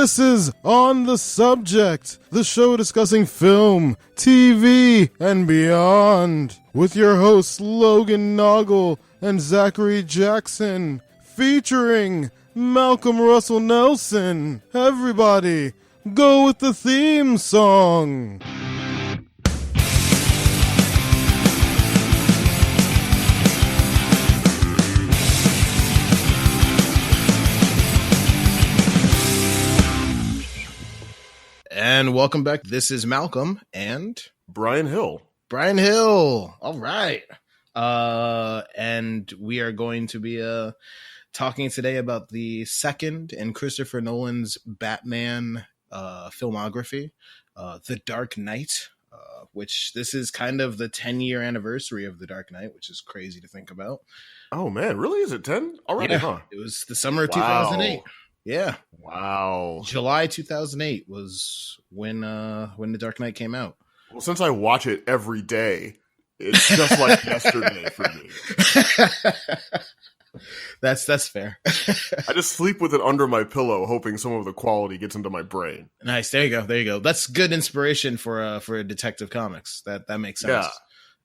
This is On the Subject, the show discussing film, TV, and beyond, with your hosts Logan NAUGLE and Zachary Jackson, featuring Malcolm Russell-Nelson. Everybody, go with the theme song. And welcome back. This is Malcolm and Bryan Hill. Bryan Hill. All right. And we are going to be talking today about the second in Christopher Nolan's Batman filmography, The Dark Knight, which this is kind of the 10-year anniversary of The Dark Knight, which is crazy to think about. Oh, man. Really? Is it 10 already? Yeah. Huh? It was the summer of 2008. Yeah. Wow. July 2008 was when The Dark Knight came out. Well, since I watch it every day, it's just like yesterday for me. That's fair. I just sleep with it under my pillow, hoping some of the quality gets into my brain. Nice. There you go. That's good inspiration for Detective Comics. That makes sense.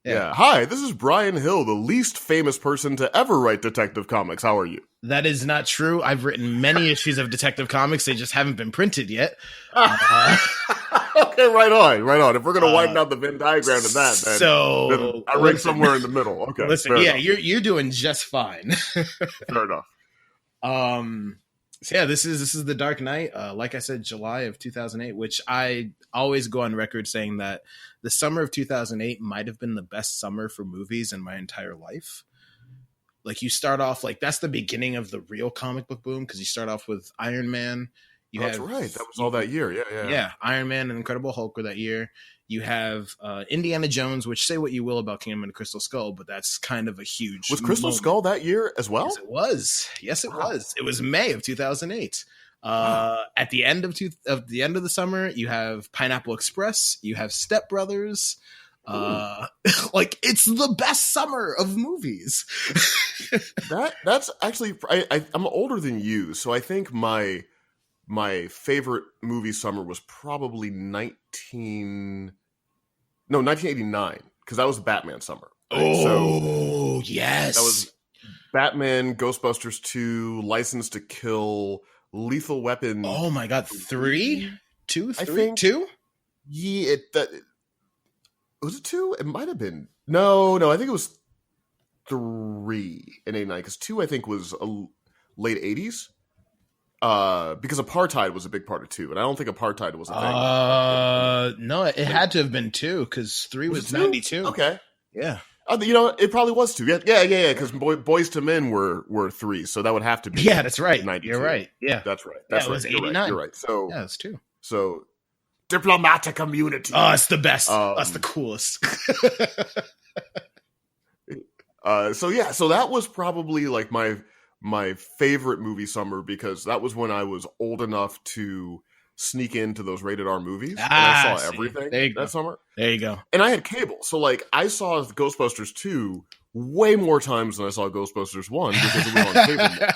Yeah. Hi, this is Bryan Hill, the least famous person to ever write Detective Comics. How are you? That is not true. I've written many issues of Detective Comics. They just haven't been printed yet. Okay, right on. If we're going to widen out the Venn diagram to that, then I rank somewhere in the middle. Okay. Listen, you're doing just fine. Fair enough. So yeah, this is The Dark Knight. Like I said, July of 2008, which I always go on record saying that the summer of 2008 might have been the best summer for movies in my entire life. Like, you start off, like, that's the beginning of the real comic book boom, because you start off with Iron Man. That's right. That was all that year. Yeah. Iron Man and Incredible Hulk were that year. You have Indiana Jones, which, say what you will about Kingdom of the Crystal Skull, but that's kind of a huge Was Crystal Skull that year as well? Yes, it was. It was May of 2008. At the end of the summer, you have Pineapple Express. You have Step Brothers. Like, it's the best summer of movies. That's actually, I'm older than you, so I think my favorite movie summer was probably 1989, because that was the Batman summer. Right? Yes. That was Batman, Ghostbusters 2, License to Kill, Lethal Weapon. Oh my God, 3? 2? 3? I think 2? Yeah, was it 2? It might have been. No, I think it was 3 in 89, because 2 I think was late 80s. Because apartheid was a big part of 2, and I don't think apartheid was a thing. No, it had to have been 2, because 3 was 92. Okay. Yeah. It probably was 2. Yeah, because Boys to Men were 3, so that would have to be. Yeah, that's right. 92. You're right. Yeah. That's right. It was 89. You're right. So yeah, it's 2. So diplomatic immunity. Oh, it's the best. That's the coolest. So that was probably like my favorite movie summer, because that was when I was old enough to sneak into those rated R movies. And I saw everything that summer. There you go. And I had cable. So like, I saw Ghostbusters 2 way more times than I saw Ghostbusters 1, because it was on cable.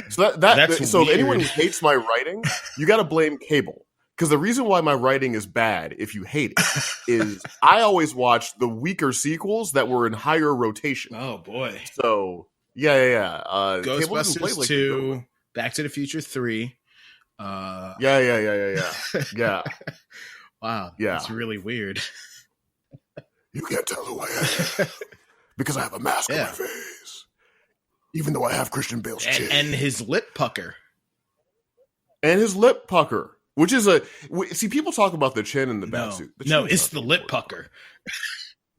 So that's so weird. If anyone who hates my writing, you got to blame cable. Because the reason why my writing is bad, if you hate it, is I always watched the weaker sequels that were in higher rotation. Oh boy. So yeah. Ghostbusters 2, Back to the Future 3. Yeah. Wow. Yeah. That's really weird. You can't tell who I am because I have a mask on my face, even though I have Christian Bale's chin and his lip pucker. Which is see, people talk about the chin and the bat suit. No, it's the lip pucker.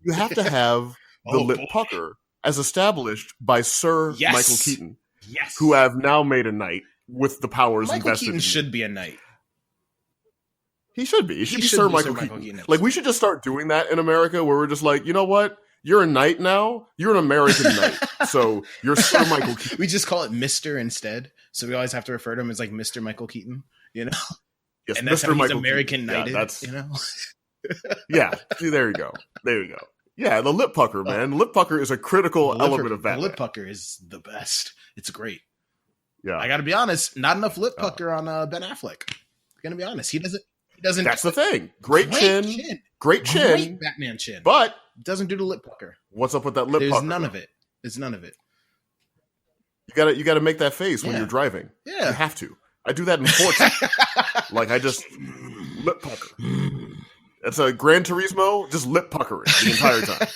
You have to have the lip pucker as established by Sir Michael Keaton, who have now made a knight with the powers Michael invested. Keaton in should be a knight. He should be. He should be Sir Michael Keaton. Like, we should just start doing that in America, where we're just like, you know what? You're a knight now. You're an American knight. So you're Sir Michael Keaton. We just call it Mr. instead. So we always have to refer to him as like Mr. Michael Keaton, you know? Yes, and that's Mr. how he's Michael American Keaton. knighted, Yeah, that's, you know? Yeah. See, there you go. Yeah, the lip pucker, man. Lip pucker is a critical element of Batman. The lip pucker is the best. It's great. Yeah. I got to be honest, not enough lip pucker on Ben Affleck. I'm going to be honest. He doesn't. That's the thing. Great chin. Great Batman chin. But doesn't do the lip pucker. What's up with that lip pucker? There's none of it. There's none of it. You gotta make that face when you're driving. Yeah. You have to. I do that in Forza. Like I just lip pucker. That's a Gran Turismo, just lip puckering the entire time.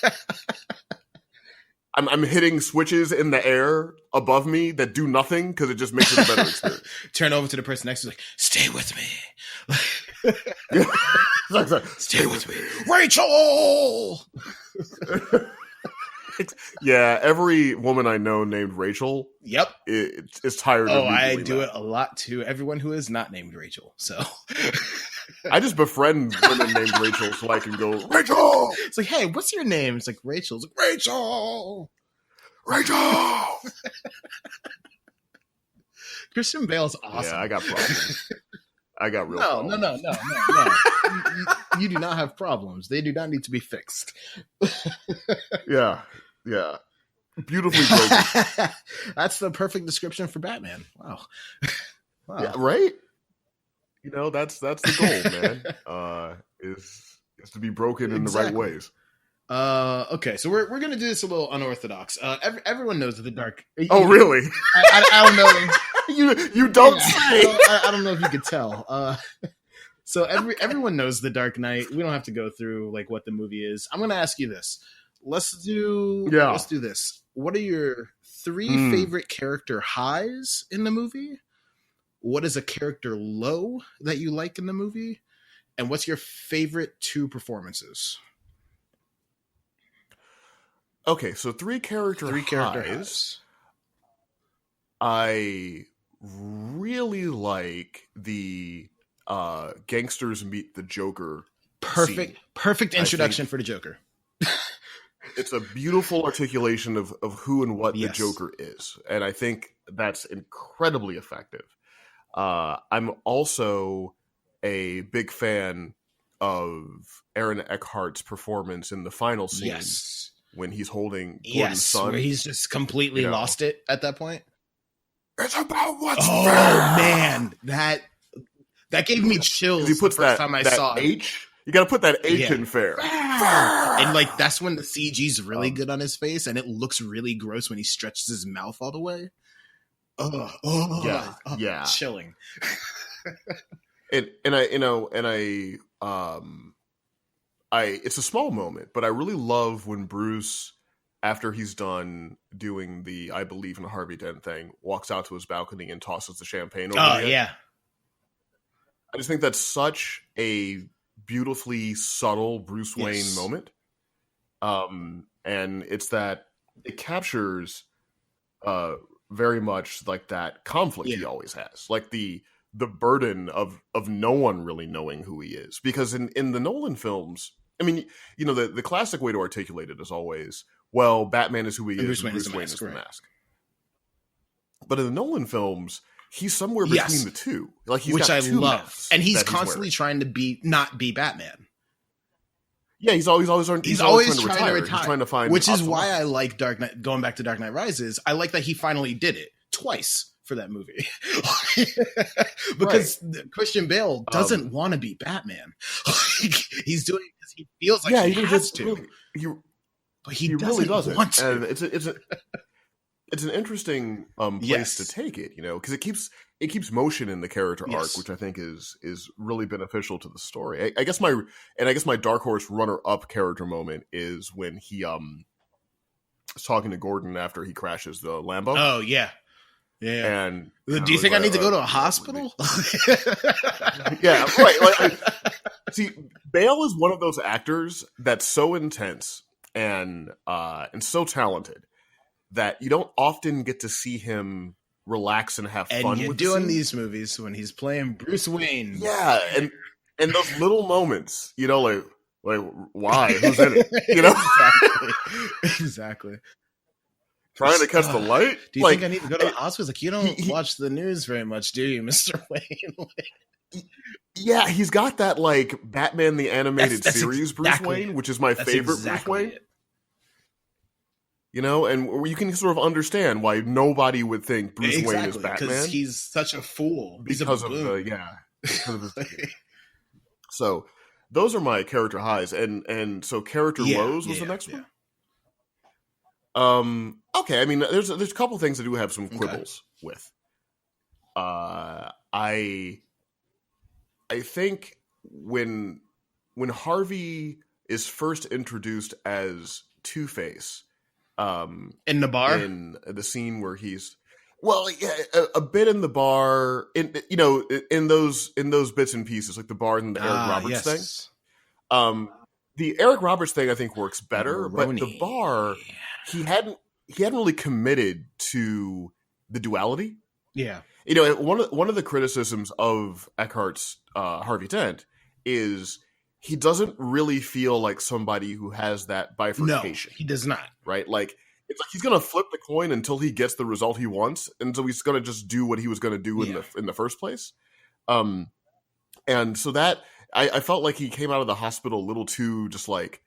I'm hitting switches in the air above me that do nothing because it just makes it a better experience. Turn over to the person next to you, like, stay with me. Stay with me. Rachel! Yeah, every woman I know named Rachel. Yep, is tired. Oh, I do it a lot too. Everyone who is not named Rachel. So I just befriend women named Rachel so I can go Rachel. It's like, hey, what's your name? It's like Rachel. It's like Rachel. Christian Bale's awesome. Yeah, I got problems. I got real problems. No. You do not have problems. They do not need to be fixed. Yeah. Beautifully broken. That's the perfect description for Batman. Wow. Yeah, right? You know, that's the goal, man. Is to be broken in the right ways. Okay, so we're gonna do this a little unorthodox. Everyone knows the Dark. Oh, really? I don't know. you don't say. I don't know if you could tell. So everyone knows the Dark Knight. We don't have to go through like what the movie is. I'm gonna ask you this. Let's do this. What are your 3 favorite character highs in the movie? What is a character low that you like in the movie? And what's your favorite 2 performances? Okay, so 3 character highs. I really like the gangsters meet the Joker. Perfect introduction for the Joker. It's a beautiful articulation of who and what the Joker is. And I think that's incredibly effective. I'm also a big fan of Aaron Eckhart's performance in the final scene. Yes. When he's holding Gordon's son. Where he's just completely lost it at that point. It's about what's fair. Oh, man. That gave me chills he puts the first time I saw it. H. You got to put that H in fair. And like that's when the CG's really good on his face, and it looks really gross when he stretches his mouth all the way. Yeah, chilling. and I it's a small moment, but I really love when Bruce, after he's done doing the I believe in Harvey Dent thing, walks out to his balcony and tosses the champagne over the edge. Yeah. I just think that's such a beautifully subtle Bruce Wayne moment. And it's that it captures very much like that conflict he always has. Like the burden of no one really knowing who he is. Because in the Nolan films, I mean, you know, the classic way to articulate it is always, well, Batman is who he is, and Bruce Wayne is the mask. But in the Nolan films, he's somewhere between the two. Like he's got two masks, and he's constantly trying to not be Batman. Yeah, he's always trying to retire. He's trying to find, which is why I like Dark Knight. Going back to Dark Knight Rises, I like that he finally did it twice for that movie, because Christian Bale doesn't want to be Batman. He's doing it because he feels like he has to. But he really doesn't want to. And it's an interesting place to take it, you know, because it keeps motion in the character arc, which I think is really beneficial to the story. I guess my dark horse runner up character moment is when he is talking to Gordon after he crashes the Lambo. Oh yeah. Yeah. And do you think I need to go to a hospital? Yeah, right. See, Bale is one of those actors that's so intense and so talented that you don't often get to see him relax and have fun. And you're doing these movies when he's playing Bruce Wayne. Yeah, and those little moments, you know, like why? Who's in it? You know, exactly. Trying to catch the light. Do you think I need to go to the hospital? Like, you don't watch the news very much, do you, Mr. Wayne? Yeah, he's got that like Batman the Animated Series Bruce Wayne, which is my favorite Bruce Wayne. You know, and you can sort of understand why nobody would think Bruce Wayne is Batman, because he's such a fool. Because of his So those are my character highs, and so character lows was the next one. Okay, I mean, there's a couple things I do have some quibbles with. I think when Harvey is first introduced as Two-Face, in the bar, in the scene where he's a bit in the bar, in those bits and pieces, like the bar and the Eric Roberts thing. The Eric Roberts thing I think works better, but the bar, he hadn't really committed to the duality. Yeah. You know, one of the criticisms of Eckhart's Harvey Dent is he doesn't really feel like somebody who has that bifurcation. No, he does not. Right? Like, it's like he's going to flip the coin until he gets the result he wants, and so he's going to just do what he was going to do in the first place. And so that I felt like he came out of the hospital a little too just like,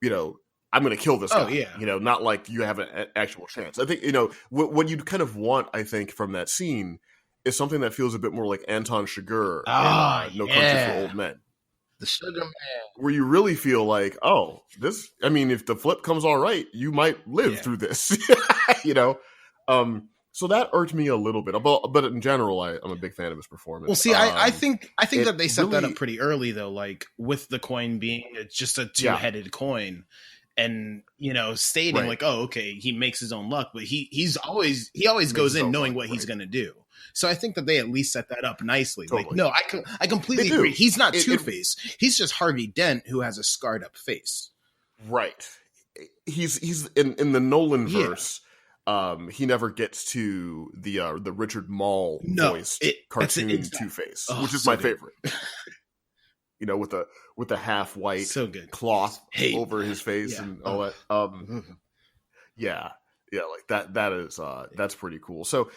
you know, I'm going to kill this guy. You know, not like you have an actual chance. I think, you know, what you'd kind of want, I think, from that scene is something that feels a bit more like Anton Chigurh in No Country for Old Men. The Sugar Man. Where you really feel like, oh, this, I mean, if the flip comes all right, you might live through this, you know? So that irked me a little bit, but in general, I'm a big fan of his performance. Well, see, I think that they set that up pretty early, though, like with the coin being just a two-headed coin, and you know, stating like, oh, okay, he makes his own luck, but he always goes in knowing what he's going to do. So I think that they at least set that up nicely. Totally. Like, no, I completely agree. He's not Two-Face. He's just Harvey Dent who has a scarred up face. Right. He's in the Nolan verse. He never gets to the Richard Mall voiced cartoon Two-Face, which is my favorite. You know, with the half white cloth over his face and all that. Like that is that's pretty cool. So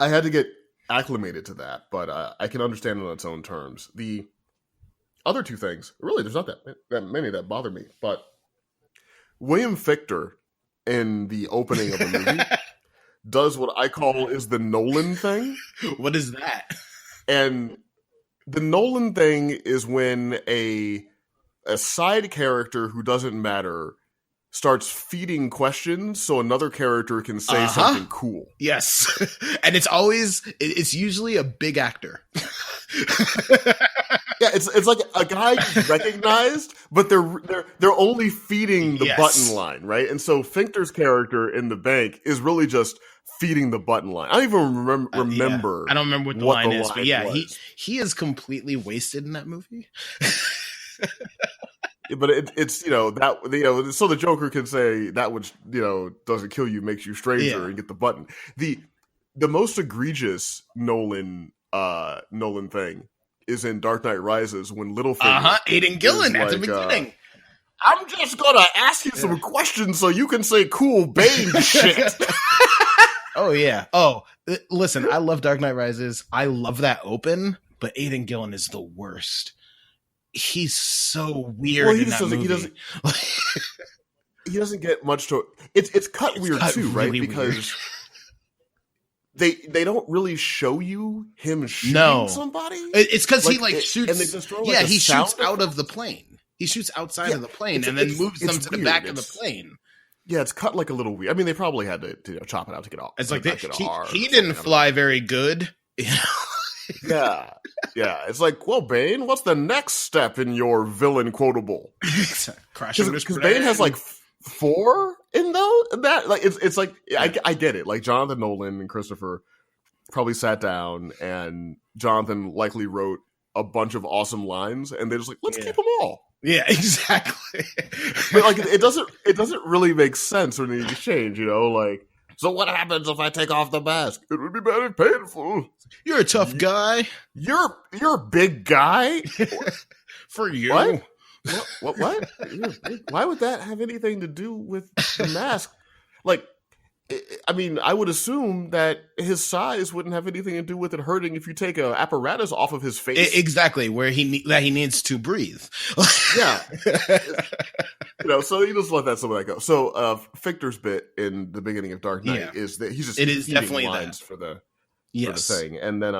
I had to get acclimated to that, but I can understand it on its own terms. The other two things, really, there's not that many that bother me, but William Fichtner in the opening of a movie does what I call is the Nolan thing. What is that? And the Nolan thing is when a side character who doesn't matter starts feeding questions so another character can say something cool. Yes. And it's usually a big actor. Yeah, it's like a guy you recognized, but they're only feeding the button line, right? And so Fichtner's character in the bank is really just feeding the button line. I don't even remember. I don't remember what the line is, but he is completely wasted in that movie. But it's so the Joker can say that which doesn't kill you makes you stranger and get the button. The most egregious Nolan thing is in Dark Knight Rises when Littlefinger Aidan Gillen at the beginning. I'm just gonna ask you some questions so you can say cool Bane shit. Oh yeah. Oh, listen, I love Dark Knight Rises. I love that open, but Aidan Gillen is the worst. He's so weird in that movie. He doesn't get much to it. It's cut weird too, right? Really because they don't really show you him shooting somebody. It's because he shoots. And they just throw, he shoots out of the plane. He shoots outside of the plane and then moves them to the back of the plane. Yeah, it's cut like a little weird. I mean, they probably had to chop it out to get off. It's like he didn't fly very good. Yeah. It's like, well, Bane, what's the next step in your villain quotable? Because Bane has like 4 in those. That like it's like I get it. Like Jonathan Nolan and Christopher probably sat down, and Jonathan likely wrote a bunch of awesome lines, and they're just like, let's keep them all. Yeah, exactly. But like it doesn't really make sense when you exchange, like. So what happens if I take off the mask? It would be very painful. You're a tough guy. You're a big guy. For you. What? Why would that have anything to do with the mask? Like, I mean, I would assume that his size wouldn't have anything to do with it hurting if you take a apparatus off of his face. Exactly, where he needs to breathe. Yeah. So you just let some of that go. So Victor's bit in the beginning of Dark Knight is that he's just it is definitely lines for the thing. And then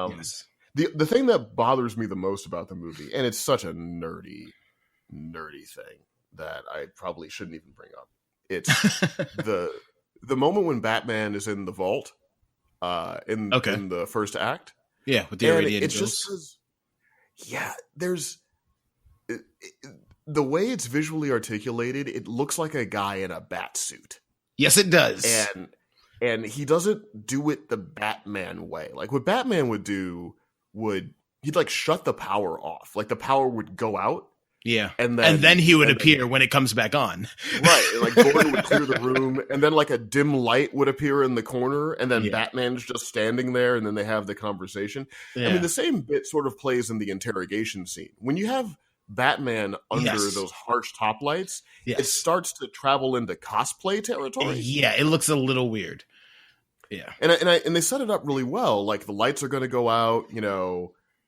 the thing that bothers me the most about the movie, and it's such a nerdy thing that I probably shouldn't even bring up. It's the moment when Batman is in the vault in the first act. Yeah, with the irradiated there's the way it's visually articulated, it looks like a guy in a bat suit. Yes, it does. And he doesn't do it the Batman way. Like what Batman would do he'd like shut the power off. Like the power would go out. Yeah. And then he would appear when it comes back on. Right. And like Gordon would clear the room, and then like a dim light would appear in the corner, and then Batman's just standing there, and then they have the conversation. Yeah. I mean, the same bit sort of plays in the interrogation scene. When you have Batman under those harsh top lights, it starts to travel into cosplay territory. Yeah, it looks a little weird. Yeah. And they set it up really well. Like the lights are going to go out,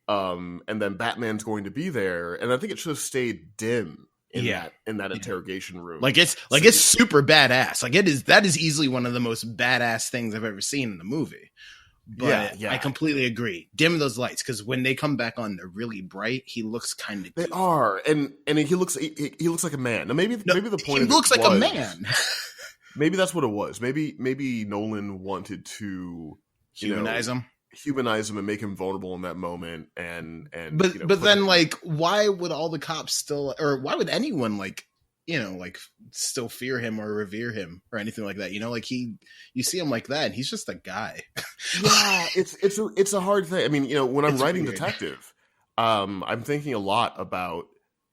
and then Batman's going to be there, and I think it should have stayed dim in that interrogation room. Like it's super badass. Like that is easily one of the most badass things I've ever seen in a movie. But I completely agree. Dim those lights, because when they come back on, they're really bright. He looks kind of. They are, and he looks like a man. Now maybe the point. He looks like a man. Maybe that's what it was. Maybe Nolan wanted to humanize him and make him vulnerable in that moment. But then like, why would all the cops still, or why would anyone still fear him or revere him or anything like that? You see him like that, and he's just a guy. Yeah, it's a hard thing. I mean, when I'm writing detective, I'm thinking a lot about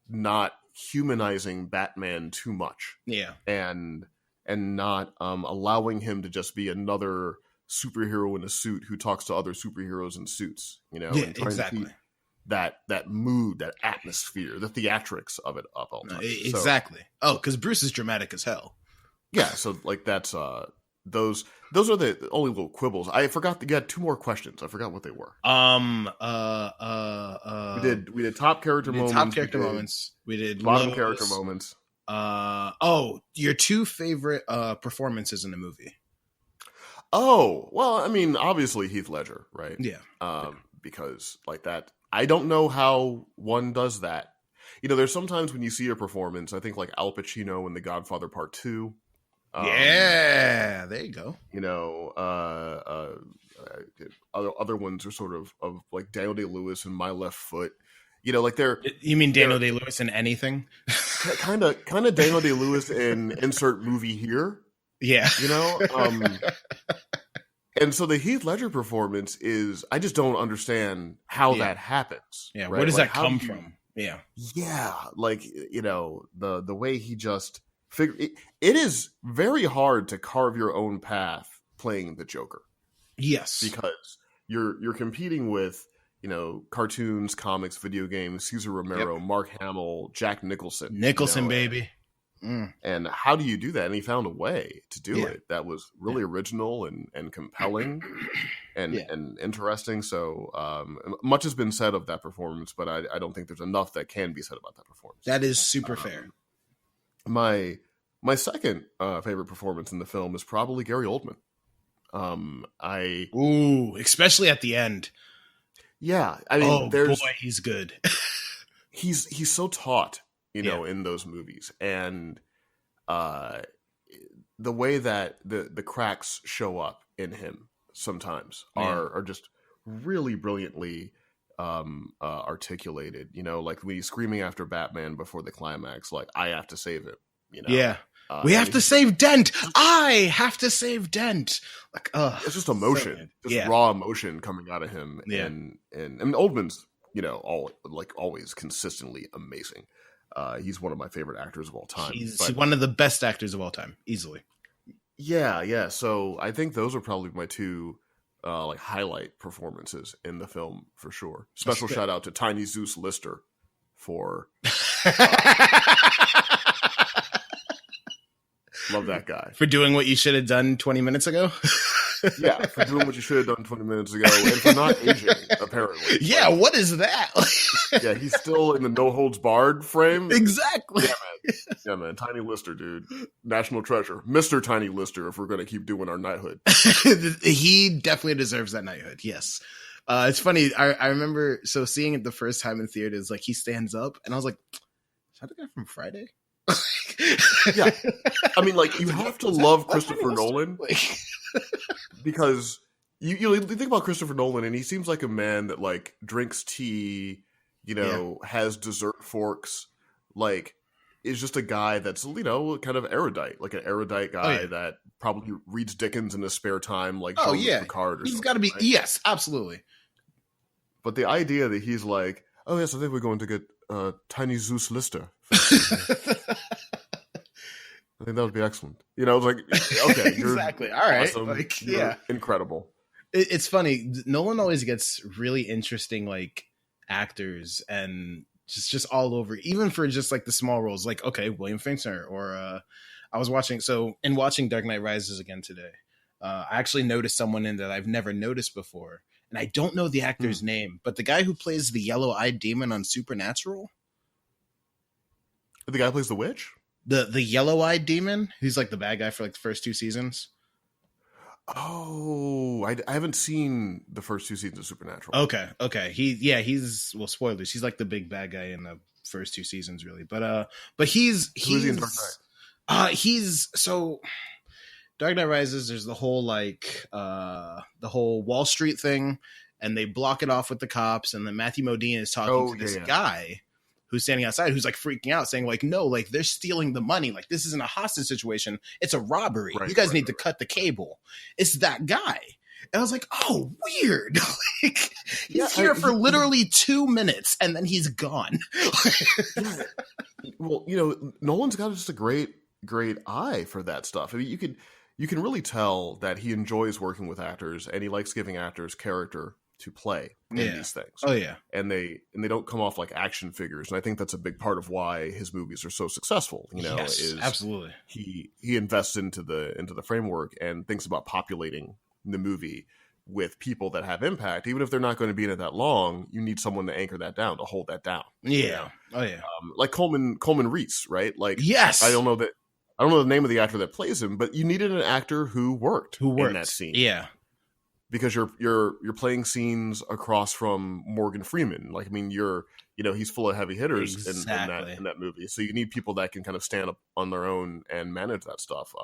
not humanizing Batman too much. Yeah, and not allowing him to just be another superhero in a suit who talks to other superheroes in suits. And trying to keep that mood, that atmosphere, the theatrics of it up all the time. Exactly. Because Bruce is dramatic as hell. Yeah, so like that's those are the only little quibbles. I forgot you had two more questions. I forgot what they were. We did top character moments. Top character moments. We did bottom character moments. Your two favorite performances in the movie. Oh, well, I mean, obviously Heath Ledger, right? Yeah. Because like that, I don't know how one does that. There's sometimes when you see a performance, I think like Al Pacino in The Godfather Part 2. Yeah, there you go. Other ones are sort of like Daniel Day-Lewis in My Left Foot. Like they're. You mean Daniel Day-Lewis in anything? Kind of Daniel Day-Lewis in insert movie here. Yeah. And so the Heath Ledger performance is, I just don't understand how that happens. Yeah. Right? Where does that come from? Yeah. Yeah. Like, the way he just it is very hard to carve your own path playing the Joker. Yes. Because you're competing with, cartoons, comics, video games, Cesar Romero, Mark Hamill, Jack Nicholson. Baby. And how do you do that? And he found a way to do it that was really original and compelling and interesting. So much has been said of that performance, but I don't think there's enough that can be said about that performance. That is super fair. My second favorite performance in the film is probably Gary Oldman. Especially at the end. Yeah, I mean, boy, he's good. he's so taut. In those movies, and the way that the cracks show up in him sometimes are just really brilliantly articulated. Like when he's screaming after Batman before the climax, like I have to save him. We have to save Dent. I have to save Dent. Like, it's just emotion, raw emotion coming out of him. Yeah. And Oldman's always consistently amazing. He's one of my favorite actors of all time. He's one of the best actors of all time, easily. Yeah. So I think those are probably my two highlight performances in the film for sure. Special shout out to Tiny Zeus Lister for Love that guy. For doing what you should have done 20 minutes ago? Yeah, for doing what you should have done 20 minutes ago, and for not aging, apparently. Yeah, what is that? Yeah, he's still in the no holds barred frame. Exactly. Yeah, man. Tiny Lister, dude. National treasure. Mr. Tiny Lister, if we're going to keep doing our knighthood. He definitely deserves that knighthood, yes. It's funny, I remember, seeing it the first time in theaters, like, he stands up, and I was like, is that the guy from Friday? Yeah. I mean, like, you have to love Christopher Nolan. Because you think about Christopher Nolan, and he seems like a man that, like, drinks tea, has dessert forks, like, is just a guy that's, kind of erudite, like an erudite guy that probably reads Dickens in his spare time, like Picard or he's something. Got to be, right? Yes, absolutely. But the idea that he's like, oh yes, I think we're going to get Tiny Zeus Lister. I think that would be excellent. It's like, okay, you're exactly. All right. awesome. Like, you're incredible. It's funny. Nolan always gets really interesting, like, actors and just all over, even for just like the small roles, like, okay, William Fichtner, or I was watching Dark Knight Rises again today. I actually noticed someone in that I've never noticed before, and I don't know the actor's name, but the guy who plays the yellow-eyed demon on Supernatural. The guy who plays the witch? The yellow-eyed demon, who's like the bad guy for like the first two seasons. Oh, I haven't seen the first two seasons of Supernatural. Okay. He's spoilers. He's like the big bad guy in the first two seasons, really. But he's in Dark Knight? Dark Knight Rises, there's the whole the whole Wall Street thing, and they block it off with the cops, and then Matthew Modine is talking to this guy who's standing outside, who's like freaking out, saying like, no, like they're stealing the money. Like this isn't a hostage situation. It's a robbery. You guys need to cut the cable. It's that guy. And I was like, oh, weird. Like, he's here for literally 2 minutes and then he's gone. Yeah. Well, Nolan's got just a great eye for that stuff. I mean, you can really tell that he enjoys working with actors and he likes giving actors character to play in these things. Oh yeah. And they don't come off like action figures. And I think that's a big part of why his movies are so successful, yes, is absolutely. He invests into the framework and thinks about populating the movie with people that have impact. Even if they're not going to be in it that long, you need someone to anchor that down, to hold that down. Yeah. Oh yeah. Like Coleman Reese, right? Like, yes. I don't know the name of the actor that plays him, but you needed an actor who worked in that scene. Yeah. Because you're playing scenes across from Morgan Freeman. Like, I mean, he's full of heavy hitters in that movie. So you need people that can kind of stand up on their own and manage that stuff.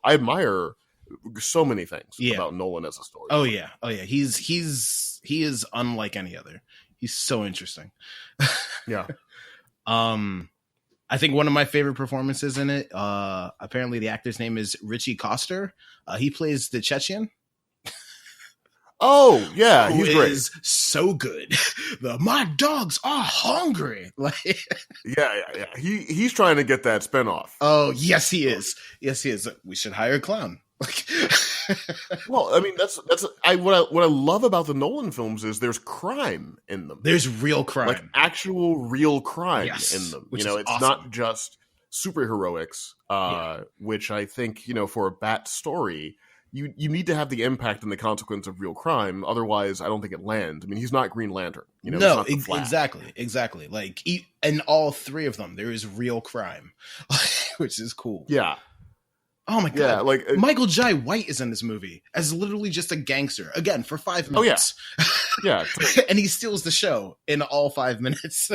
I admire so many things about Nolan as a story. Oh yeah. He is unlike any other. He's so interesting. Yeah. I think one of my favorite performances in it, apparently the actor's name is Richie Koster. He plays the Chechen. Oh yeah, he's great. Is so good. My dogs are hungry. Like, yeah. He's trying to get that spinoff. Oh yes, he is. We should hire a clown. Well, I mean, what I love about the Nolan films is there's crime in them. There's real crime, like actual real crime in them. It's awesome. Not just superheroics, which I think for a Bat story. You need to have the impact and the consequence of real crime. Otherwise, I don't think it lands. I mean, he's not Green Lantern. No, exactly. Like, in all three of them, there is real crime, which is cool. Yeah. Oh my god! Yeah, like Michael Jai White is in this movie as literally just a gangster again for 5 minutes. Oh yeah, and he steals the show in all 5 minutes.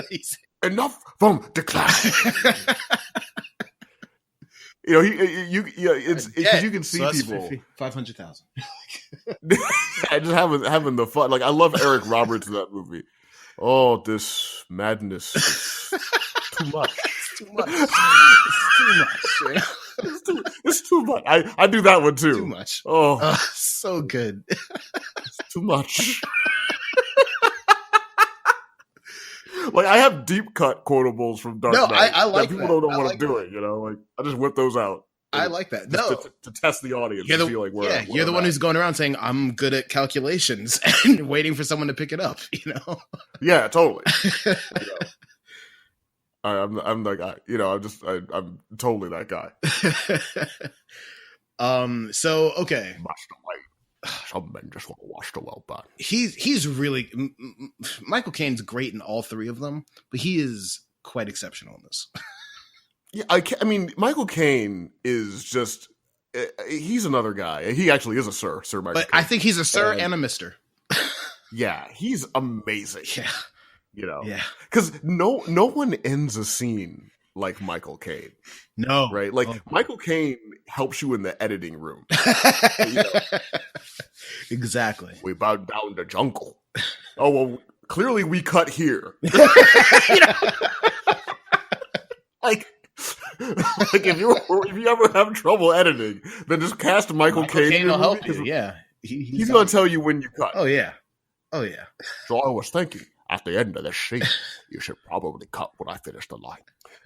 Enough from decline. It's because you can see people 500,000. Just having the fun. Like, I love Eric Roberts in that movie. Oh, this madness is too much. It's too much. I do that one too. Too much. Oh, so good. It's too much. Like, I have deep cut quotables from Dark Knight. I like people that. don't know what I'm doing. Like, I just whip those out. I like that. To test the audience. You're the one who's going around saying I'm good at calculations and waiting for someone to pick it up. Yeah, totally. I'm that guy. I'm totally that guy. So okay. Some men just want to watch the well done. He's really Michael Caine's great in all three of them, but he is quite exceptional in this. Yeah, I mean, Michael Caine is just he's another guy. He actually is a Sir Michael Caine. I think he's a Sir and a Mister. Yeah, he's amazing. Yeah. Yeah. Because no one ends a scene like Michael Caine. No. Right? Like, Michael Caine helps you in the editing room. Exactly. We bowed down the jungle. Oh, well, clearly we cut here. Like if you ever have trouble editing, then just cast Michael Caine will help you. Yeah. He's going to tell you when you cut. Oh, yeah. So I was thinking, at the end of this scene, you should probably cut when I finish the line.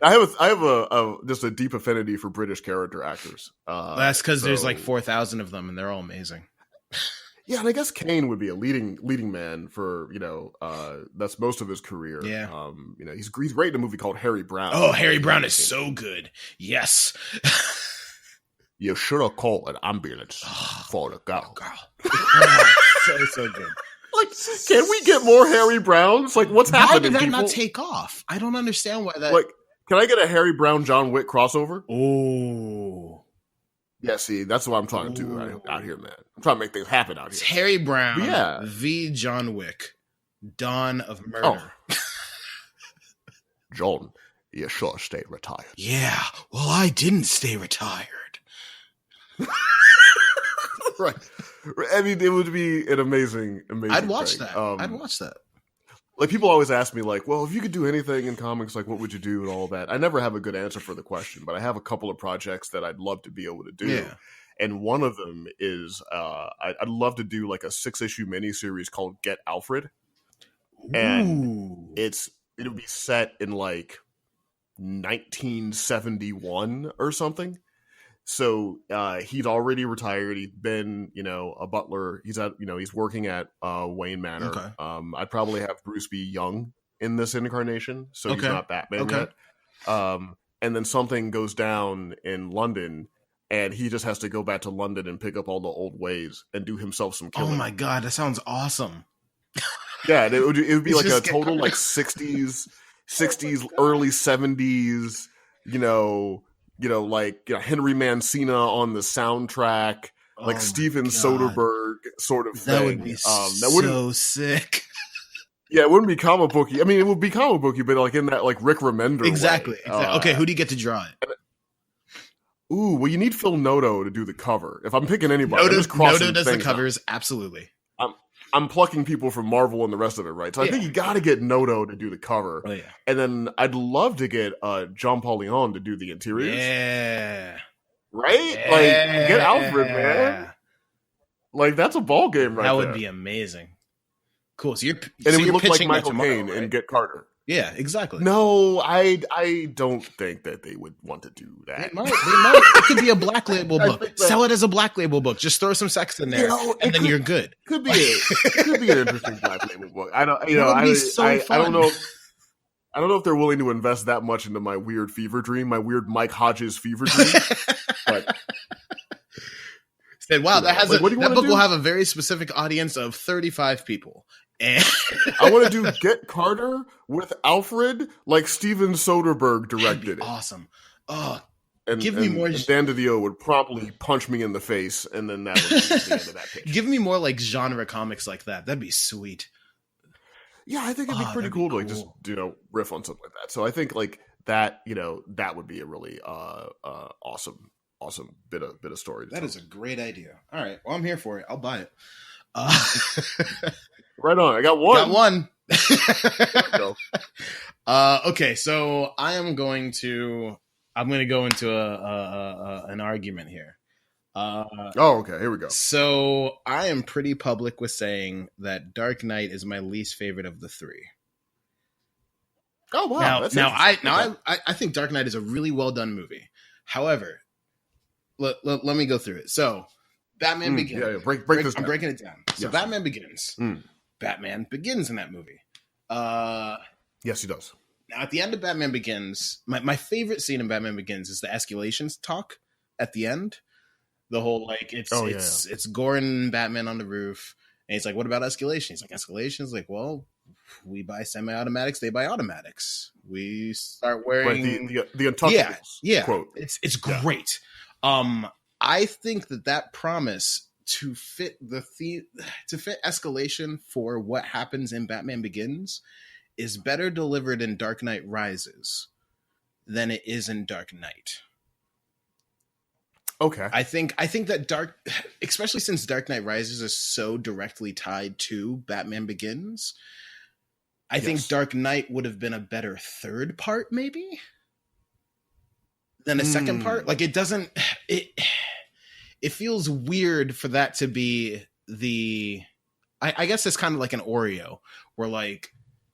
I have just a deep affinity for British character actors. That's because there's like 4,000 of them, and they're all amazing. Yeah, and I guess Caine would be a leading man for that's most of his career. Yeah, he's great in a movie called Harry Brown. Oh, Harry Brown is so good. Yes. You should have called an ambulance for the girl. So good. Like, can we get more Harry Browns? Like, what's happening? Why did that people? not take off? I don't understand why that. Like, can I get a Harry Brown John Wick crossover? Oh, yeah. See, that's what I'm trying to do out here, man. I'm trying to make things happen out here. It's Harry Brown, v. John Wick, Dawn of Murder. Oh. John, you sure stay retired. Yeah. Well, I didn't stay retired. Right. I mean, it would be an amazing I'd watch thing. that. I'd watch that. Like, people always ask me, like, well, if you could do anything in comics, like, what would you do and all that? I never have a good answer for the question, but I have a couple of projects that I'd love to be able to do. Yeah. And one of them is I'd love to do, like, a 6-issue miniseries called Get Alfred. And it'll be set in, like, 1971 or something. So he's already retired. He's been, a butler. He's working at Wayne Manor. Okay. I'd probably have Bruce be young in this incarnation, so he's not Batman yet. And then something goes down in London, and he just has to go back to London and pick up all the old ways and do himself some killing. Oh my god, that sounds awesome. Yeah, it would be like a total like 60s, early 70s, Henry Mancina on the soundtrack, like Steven Soderbergh sort of thing. That would be so sick. Yeah, it wouldn't be comic booky. I mean, it would be comic booky, but like in that like Rick Remender Exactly. way. Okay, who do you get to draw it? Ooh, well, you need Phil Noto to do the cover. If I'm picking anybody, Noto does the covers, absolutely. I'm plucking people from Marvel and the rest of it, right? So I think you got to get Noto to do the cover. Oh, yeah. And then I'd love to get John Paul Leon to do the interiors. Yeah. Right? Yeah. Like, get Alfred, man. Like, that's a ball game right there. That would be amazing. Cool. So it would look like Michael Caine and Get Carter. Yeah, exactly. No, I don't think that they would want to do that. They might. It could be a Black Label book. Sell it as a Black Label book. Just throw some sex in there, and then you're good. Could be an interesting Black Label book. I don't. I don't know. I don't know if they're willing to invest that much into my weird fever dream, my weird Mike Hodges fever dream. But said, "Wow, that book will have a very specific audience of 35 people." And I want to do Get Carter with Alfred, like Steven Soderbergh directed it. Awesome. Give me more. Dan DiDio would promptly punch me in the face, and then that would be the end of that pitch. Give me more like genre comics like that. That'd be sweet. Yeah, I think it'd be pretty cool to like just riff on something like that. So I think like that, that would be a really awesome bit of story. That is a great idea. All right, well I'm here for it. I'll buy it. Right on. I got one. Okay, so I'm going to go into an argument here. Okay, here we go. So I am pretty public with saying that Dark Knight is my least favorite of the three. Oh wow! I think Dark Knight is a really well done movie. However, let me go through it. So Batman Begins. Yeah, break this down. I'm breaking it down. So yes. Batman Begins. Batman begins in that movie. Yes, he does. Now, at the end of Batman Begins, my favorite scene in Batman Begins is the escalations talk at the end. The whole, like, it's Gordon and Batman on the roof, and he's like, what about escalation? He's like, escalation? He's like, well, we buy semi-automatics, they buy automatics. We start wearing... Right, the Untouchables quote. It's great. I think that promise to fit to fit escalation for what happens in Batman Begins is better delivered in Dark Knight Rises than it is in Dark Knight. Okay. I think that especially since Dark Knight Rises is so directly tied to Batman Begins, I think Dark Knight would have been a better third part, maybe, than a second part. Like, it feels weird for that to be I guess it's kind of like an Oreo, where, like,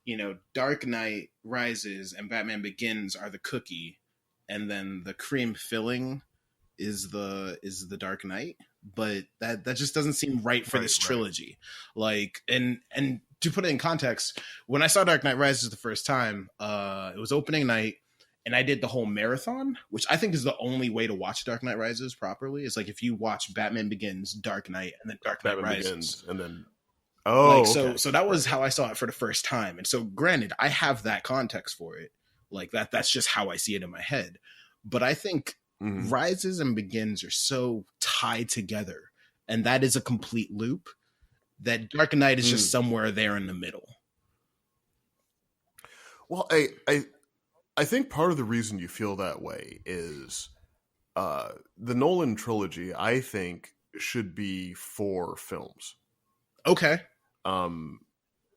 you know, Dark Knight Rises and Batman Begins are the cookie, and then the cream filling is the Dark Knight. But that just doesn't seem right for this trilogy. Like, and to put it in context, when I saw Dark Knight Rises the first time, it was opening night, and I did the whole marathon, which I think is the only way to watch Dark Knight Rises properly. It's like if you watch Batman Begins, Dark Knight, and then Dark Knight Rises. Begins, and then so that was how I saw it for the first time. And so, granted, I have that context for it. Like, that's just how I see it in my head. But I think Rises and Begins are so tied together, and that is a complete loop, that Dark Knight is just somewhere there in the middle. Well, I think part of the reason you feel that way is the Nolan trilogy, I think, should be 4 films. Okay.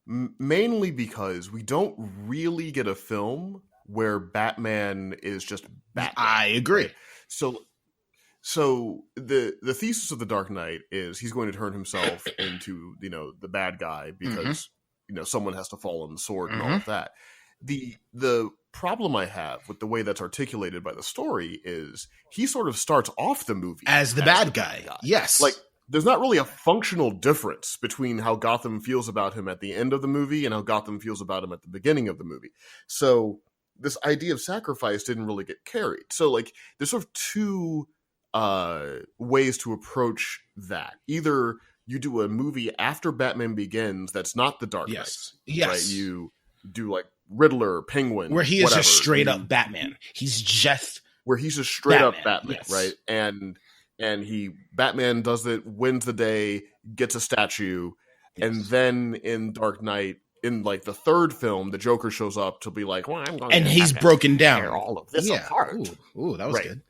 Mainly because we don't really get a film where Batman is just Batman. I agree. Right? So the thesis of the Dark Knight is he's going to turn himself into, you know, the bad guy because you know, someone has to fall on the sword and all of that. The problem I have with the way that's articulated by the story is he sort of starts off the movie as the bad guy. Yes. Like, there's not really a functional difference between how Gotham feels about him at the end of the movie and how Gotham feels about him at the beginning of the movie. So this idea of sacrifice didn't really get carried. So, like, there's sort of 2 ways to approach that. Either you do a movie after Batman Begins that's not the Dark Knight. Yes. Right? You do, like, Riddler, Penguin, where he is just straight up Batman. He's just straight up Batman, right? And Batman does it, wins the day, gets a statue, and then in Dark Knight, in like the 3rd film, the Joker shows up to be like, well, I'm going and he's broken down. Tear all of this apart. Ooh, that was good.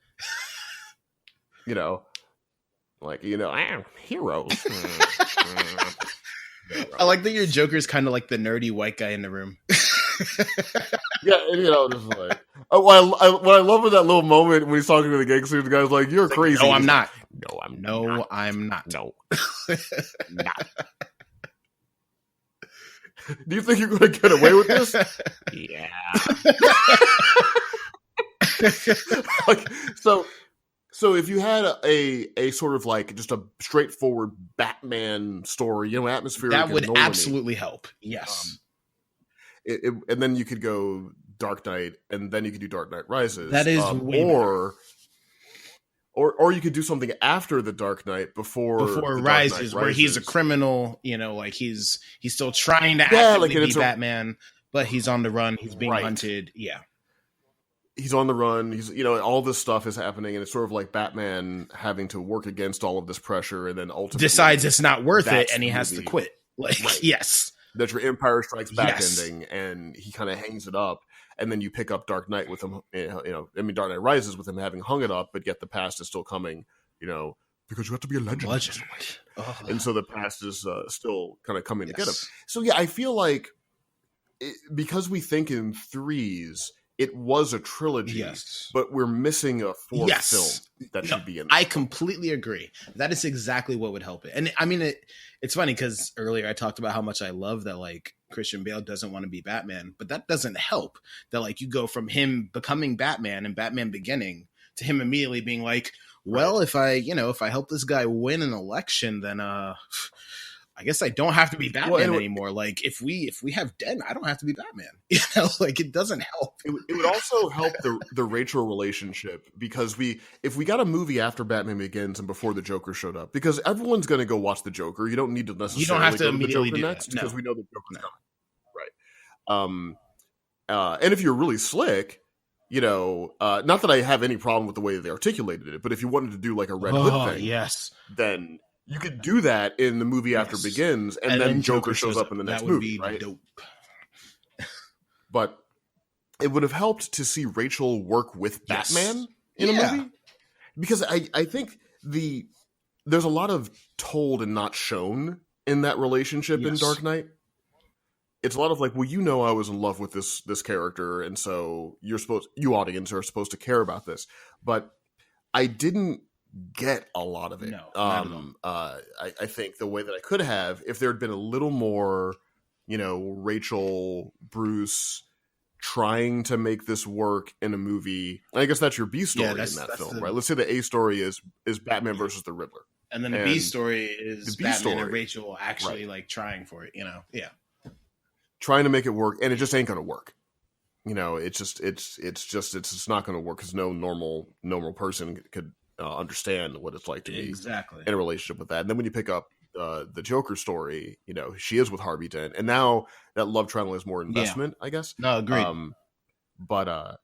You know, like, you know, heroes. I like that your Joker's kind of like the nerdy white guy in the room. Yeah, and, you know, just like, what I love in that little moment when he's talking to the gangster, the guy's like, "You're crazy." No, I'm not. No, I'm not. No, not. Do you think you're going to get away with this? Yeah. Like, so if you had a sort of like just a straightforward Batman story, you know, atmospheric, that would absolutely help. Yes. And then you could go Dark Knight, and then you could do Dark Knight Rises. That is or you could do something after the Dark Knight before Rises, where he's a criminal. You know, like he's still trying to actively be Batman, but he's on the run. He's being hunted. Yeah, he's on the run. He's, you know, all this stuff is happening, and it's sort of like Batman having to work against all of this pressure, and then ultimately decides it's not worth it, and he has to quit. Like, yes. That your Empire Strikes Back ending, and he kind of hangs it up, and then you pick up Dark Knight with him. You know, I mean, Dark Knight Rises with him having hung it up, but yet the past is still coming. You know, because you have to be a legend. And so the past is still kind of coming to get him. So yeah, I feel like because we think in 3s, it was a trilogy, but we're missing a 4th film that should be in there. I completely agree. That is exactly what would help it. And I mean, it's funny because earlier I talked about how much I love that, like, Christian Bale doesn't want to be Batman, but that doesn't help that, like, you go from him becoming Batman and Batman Beginning to him immediately being like, well, if I help this guy win an election, then I I guess I don't have to be Batman anymore. Like if we have Den, I don't have to be Batman. You know, like it doesn't help. It would also help the Rachel relationship, because if we got a movie after Batman Begins and before the Joker showed up, because everyone's going to go watch the Joker. You don't need to necessarily have to go to the immediately Joker do next that. No. because we know the Joker's coming. Right. And if you're really slick, you know, not that I have any problem with the way that they articulated it, but if you wanted to do like a Red Hood thing, then you could do that in the movie after Begins, and then Joker shows up in the next movie, right? Dope. But it would have helped to see Rachel work with Batman in a movie, because I think there's a lot of told and not shown in that relationship in Dark Knight. It's a lot of like, well, you know, I was in love with this character, and so you audience are supposed to care about this. But I didn't get a lot of it. No, I think the way that I could have, if there had been a little more, you know, Rachel, Bruce trying to make this work in a movie. I guess that's your B story in that film, right? Let's say the A story is Batman versus the Riddler, and then the B story is Batman and Rachel actually like trying for it. You know, trying to make it work, and it just ain't gonna work. You know, it's just not gonna work, because no normal person could understand what it's like to be in a relationship with that. And then when you pick up the Joker story, you know, she is with Harvey Dent, and now that love triangle is more investment, I guess. No, agreed. But I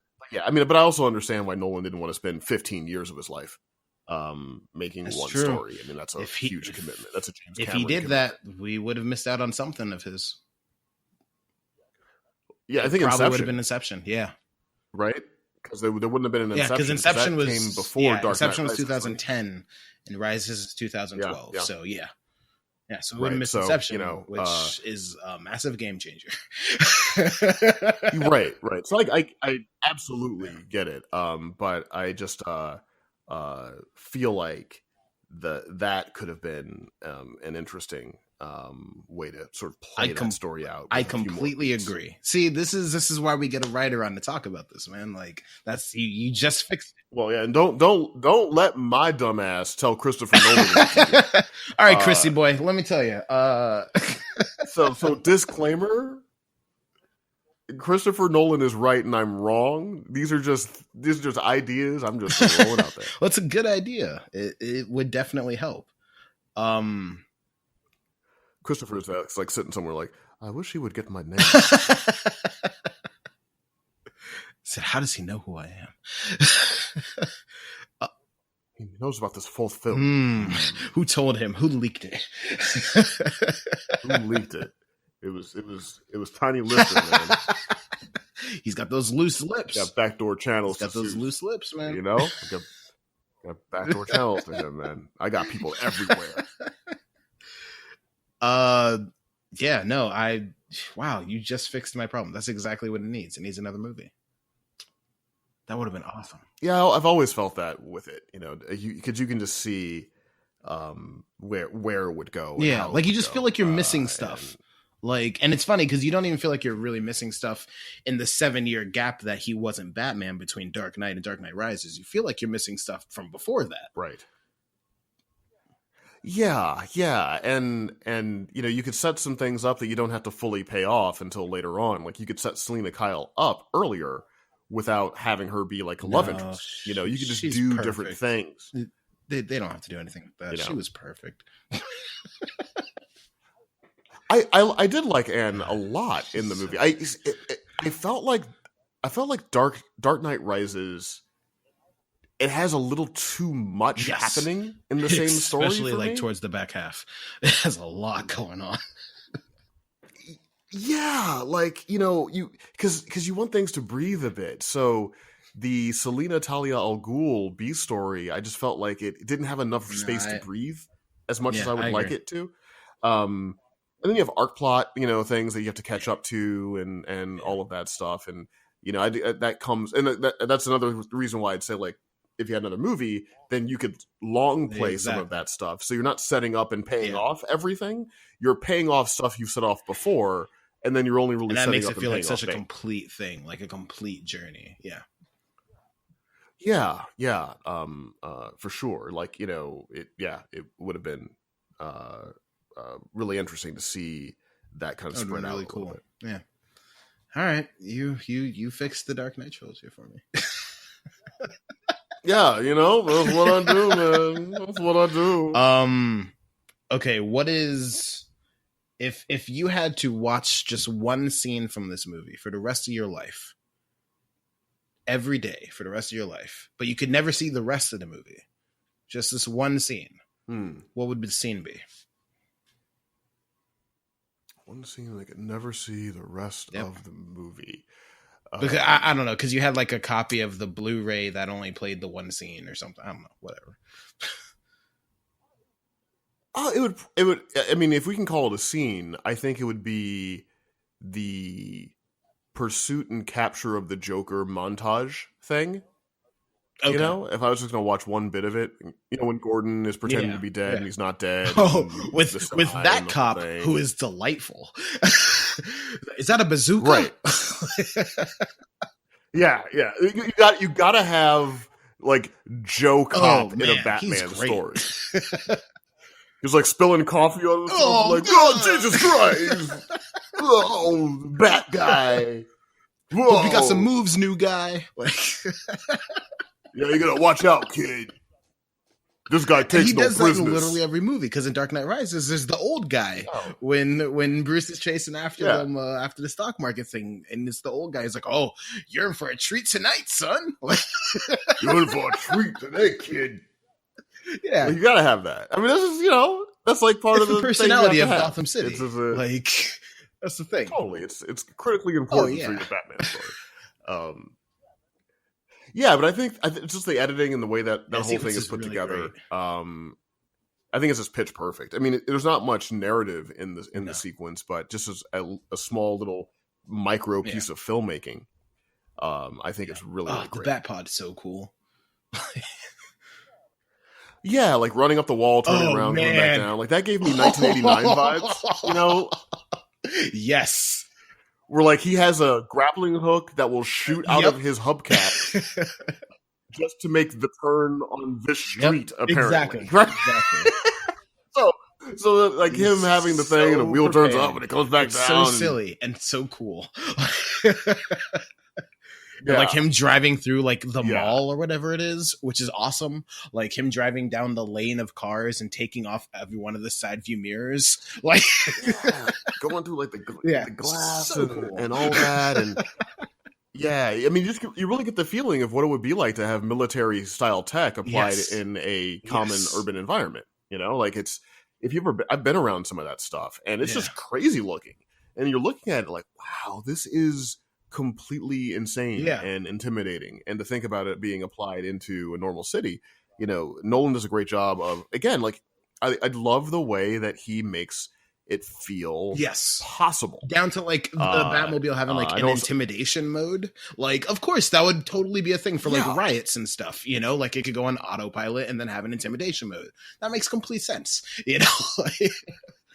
mean, but I also understand why Nolan didn't want to spend 15 years of his life making one story. I mean, that's a huge commitment. That's a James Cameron If he did commitment. that, we would have missed out on something of his. Yeah, I think Inception would have been Inception. Yeah, right. Because there wouldn't have been an Inception. Because Inception came before Dark Knight Inception was Rises, 2010, and Rises is 2012. Yeah. So so we wouldn't miss Inception, which is a massive game changer. right. So like, I absolutely get it. But I just feel like that could have been an interesting way to sort of play that story out. I completely agree. See, this is why we get a writer on to talk about this, man. Like that's you just fixed it. Well, yeah, and don't let my dumb ass tell Christopher Nolan. All right, Chrissy boy, let me tell you. So disclaimer: Christopher Nolan is right and I'm wrong. These are just ideas I'm just throwing out there. Well, it's a good idea. It would definitely help. Christopher's like sitting somewhere like, I wish he would get my name. Said, how does he know who I am? He knows about this full film. Who told him? Who leaked it? Who leaked it? It was Tiny Lister, man. He's got those loose lips. Got backdoor channels. He's got those loose lips, man. You know, got backdoor channels to him, man. I got people everywhere. Wow, you just fixed my problem. That's exactly what it needs. It needs another movie. That would have been awesome. Yeah, I've always felt that with it, you know, because you can just see where it would go. Yeah, like you just feel like you're missing stuff. And it's funny because you don't even feel like you're really missing stuff in the 7-year gap that he wasn't Batman between Dark Knight and Dark Knight Rises. You feel like you're missing stuff from before that. Right. Yeah. And you know, you could set some things up that you don't have to fully pay off until later on. Like you could set Selena Kyle up earlier without having her be like a love interest. You know, you could just do different things. They don't have to do anything with that. You know? She was perfect. I did like Anne a lot in the movie. I felt like Dark Knight Rises, it has a little too much happening in the same story, especially like towards the back half. It has a lot going on. Yeah, like, you know, because you want things to breathe a bit. So the Selena Talia al Ghul B story, I just felt like it didn't have enough space to breathe as much as I would like it to. And then you have arc plot, you know, things that you have to catch up to, and all of that stuff. And you know, that comes, and that's another reason why I'd say, like, if you had another movie, then you could long play some of that stuff. So you're not setting up and paying off everything. You're paying off stuff you've set off before, and then you're only really setting up and paying off. That makes it feel like such a complete thing, like a complete journey. Yeah. For sure. Like, you know, it would have been really interesting to see that kind of spread out. Really cool. Yeah. All right, you fixed the Dark Knight trilogy for me. Yeah, that's what I do, man. That's what I do. Okay, what is if you had to watch just one scene from this movie for the rest of your life, every day for the rest of your life, but you could never see the rest of the movie, just this one scene, what would the scene be? One scene I could never see the rest of the movie. Because I don't know, because you had like a copy of the Blu-ray that only played the one scene or something. I don't know, whatever. It would. I mean, if we can call it a scene, I think it would be the pursuit and capture of the Joker montage thing. Okay. If I was just going to watch one bit of it, when Gordon is pretending to be dead and he's not dead. Oh, with that cop who is delightful. Is that a bazooka? Right. Yeah. You got to have like Joe Cop in a Batman story. He's like spilling coffee on himself. Oh, Jesus Christ! Oh, Bat guy. Whoa. Hope you got some moves, new guy. Yeah, you gotta watch out, kid. This guy takes no prisoners. He does that in literally every movie, because in Dark Knight Rises, there's the old guy when Bruce is chasing after them after the stock market thing, and it's the old guy. He's like, "Oh, you're in for a treat tonight, son. You're in for a treat tonight, kid." Yeah, you gotta have that. I mean, this is that's like part of the personality of Gotham City. That's the thing. Totally, it's critically important for your Batman story. Yeah, but I think it's just the editing and the way that whole thing is put together. I think it's just pitch perfect. I mean, there's not much narrative in the sequence, but just as a small little micro piece of filmmaking, I think it's really great. The Bat Pod's so cool. Yeah, like running up the wall, turning around, going back down. Like that gave me 1989 vibes. Yes. Where like he has a grappling hook that will shoot out of his hubcap just to make the turn on this street. Apparently, exactly. so like him having the thing and the wheel turns up and it goes back down. So silly and so cool. Like him driving through like the mall or whatever it is, which is awesome. Like him driving down the lane of cars and taking off every one of the side view mirrors, like going through like the glass and all that. And I mean, you really get the feeling of what it would be like to have military style tech applied in a common urban environment. Like I've been around some of that stuff, and it's just crazy looking. And you're looking at it like, wow, this is completely insane and intimidating. And to think about it being applied into a normal city, Nolan does a great job of, again, like I love the way that he makes it feel possible, down to like the Batmobile having like an intimidation mode. Like, of course that would totally be a thing for like riots and stuff, like it could go on autopilot and then have an intimidation mode. That makes complete sense.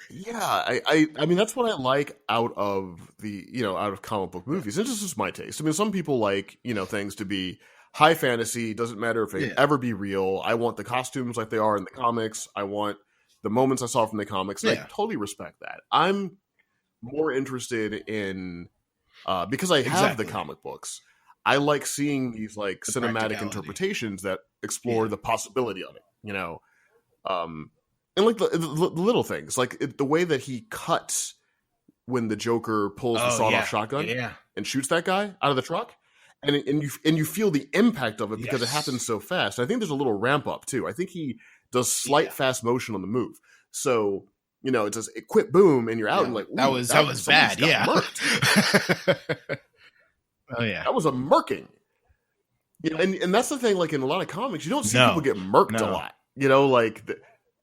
Yeah, I mean that's what I like out of out of comic book movies. It's just my taste. I mean, some people like things to be high fantasy. Doesn't matter if they ever be real. I want the costumes like they are in the comics. I want the moments I saw from the comics. And I totally respect that. I'm more interested in because I have the comic books. I like seeing these like cinematic interpretations that explore the possibility of it. And like the little things, like the way that he cuts when the Joker pulls the sawed-off shotgun and shoots that guy out of the truck, and you feel the impact of it because it happens so fast. I think there's a little ramp up too. I think he does slight fast motion on the move, so it's just a quick boom and you're out and like that was bad. That was a murking. And that's the thing. Like in a lot of comics, you don't see people get murked a lot. Like.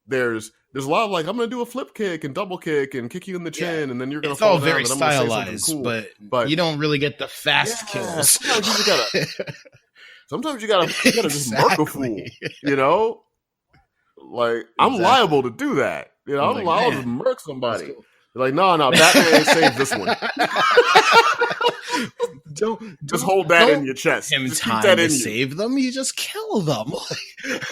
There's a lot of like, I'm going to do a flip kick and double kick and kick you in the chin, and then you're going to fall down. It's all very stylized, cool. but you don't really get the fast kills. Sometimes you gotta just murk a fool, Like, I'm liable to do that. I'm liable to murk somebody. Cool. You're like, no, Batman saved this one. Don't hold that in your chest. Him time to save them, you just kill them.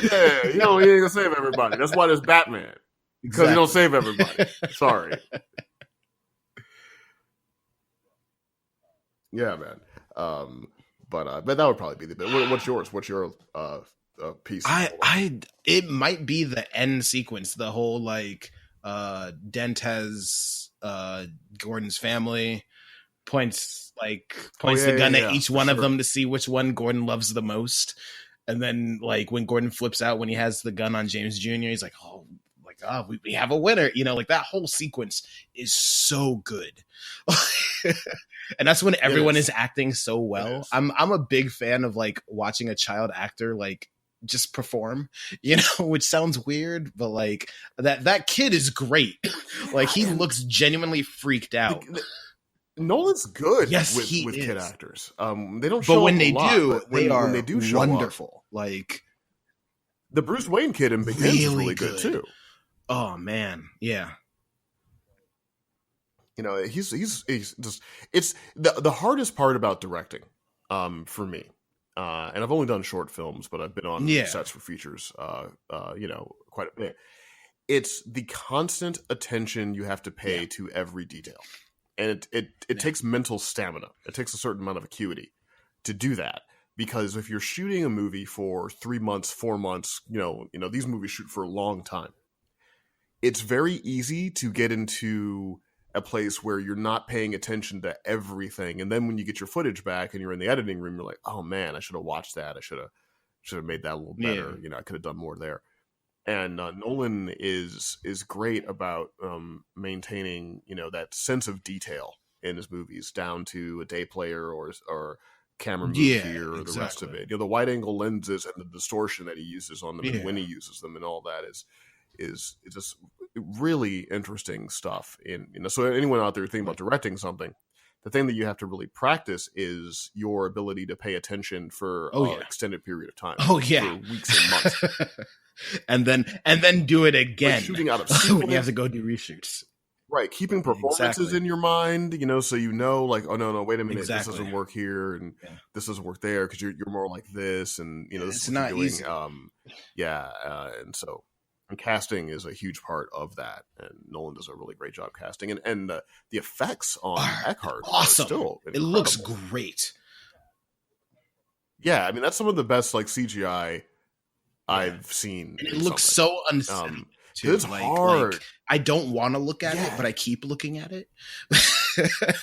He ain't gonna save everybody. That's why there's Batman. Because you don't save everybody. Sorry. Yeah, man. But that would probably be the bit. What's yours? What's your piece? It might be the end sequence. The whole like Dent has Gordon's family points the gun at each one of them to see which one Gordon loves the most. And then like when Gordon flips out when he has the gun on James Jr., he's like, oh, we have a winner. You know, like that whole sequence is so good. And that's when everyone is acting so well. I'm a big fan of like watching a child actor like just perform, you know, which sounds weird, but like that kid is great. Like he looks genuinely freaked out. Nolan's good with kid actors. They don't show but when up they a lot, do, but when they do show wonderful. Up, like the Bruce Wayne kid in Big Hens is really good too. Oh man, yeah. You know, he's just, it's the hardest part about directing, for me. And I've only done short films, but I've been on sets for features, you know, quite a bit. It's the constant attention you have to pay to every detail. And it takes mental stamina. It takes a certain amount of acuity to do that. Because if you're shooting a movie for 3 months, 4 months, you know, these movies shoot for a long time. It's very easy to get into a place where you're not paying attention to everything. And then when you get your footage back and you're in the editing room, you're like, oh man, I should have watched that. I should have made that a little better. You know, I could have done more there. And Nolan is great about maintaining, you know, that sense of detail in his movies down to a day player or camera move here or the rest of it. You know, the wide angle lenses and the distortion that he uses on them and when he uses them and all that is just really interesting stuff. In, you know, so anyone out there thinking about directing something, the thing that you have to really practice is your ability to pay attention for an extended period of time. For weeks and months. and then do it again. Like shooting out of sequence. When you have to go do reshoots. Right, keeping performances in your mind, you know, so you know, like, oh no, wait a minute, this doesn't work here, and this doesn't work there because you're more like this, and you know, this it's is not easy. And so, and casting is a huge part of that, and Nolan does a really great job casting, and the effects on Eckhart awesome. Are still incredible. It looks great. Yeah, I mean that's some of the best like CGI I've seen. And it looks so unsettling. It's hard. Like, I don't want to look at it, but I keep looking at it.